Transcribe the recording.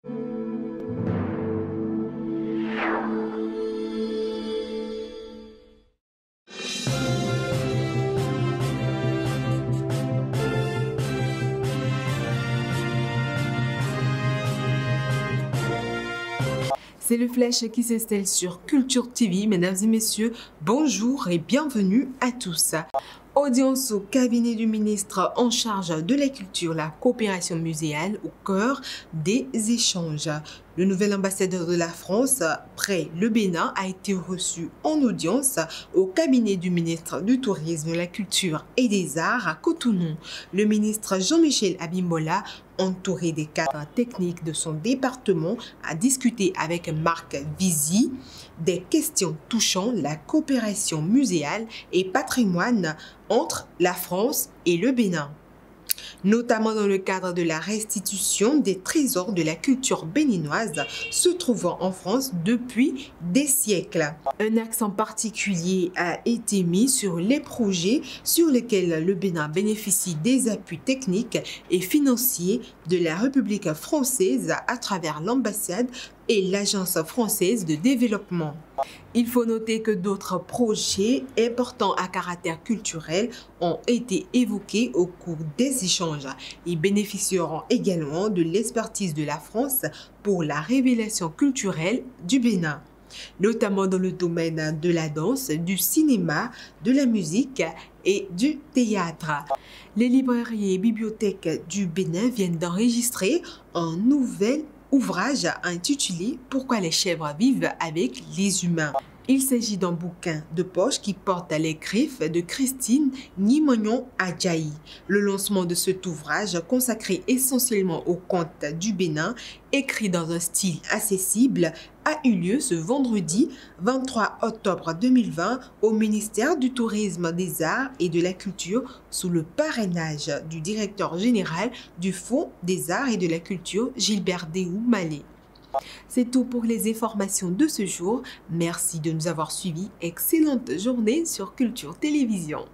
C'est le flash qui s'installe sur Culture TV. Mesdames et messieurs, bonjour et bienvenue à tous. Audience au cabinet du ministre en charge de la culture, la coopération muséale au cœur des échanges. Le nouvel ambassadeur de la France près le Bénin a été reçu en audience au cabinet du ministre du Tourisme, de la Culture et des Arts à Cotonou. Le ministre Jean-Michel Abimbola, entouré des cadres techniques de son département, a discuté avec Marc Vizy des questions touchant la coopération muséale et patrimoine entre la France et le Bénin, notamment dans le cadre de la restitution des trésors de la culture béninoise se trouvant en France depuis des siècles. Un accent particulier a été mis sur les projets sur lesquels le Bénin bénéficie des appuis techniques et financiers de la République française à travers l'ambassade et l'Agence française de développement. Il faut noter que d'autres projets importants à caractère culturel ont été évoqués au cours des échanges. Ils bénéficieront également de l'expertise de la France pour la révélation culturelle du Bénin, notamment dans le domaine de la danse, du cinéma, de la musique et du théâtre. Les librairies et bibliothèques du Bénin viennent d'enregistrer un nouvel ouvrage intitulé « Pourquoi les chèvres vivent avec les humains ». Il s'agit d'un bouquin de poche qui porte les griffes de Christine Nimognon Adjaï. Le lancement de cet ouvrage, consacré essentiellement aux contes du Bénin, écrit dans un style accessible, a eu lieu ce vendredi 23 octobre 2020 au ministère du Tourisme, des Arts et de la Culture sous le parrainage du directeur général du Fonds des Arts et de la Culture, Gilbert Déou Malé. C'est tout pour les informations de ce jour. Merci de nous avoir suivis. Excellente journée sur Culture Télévision.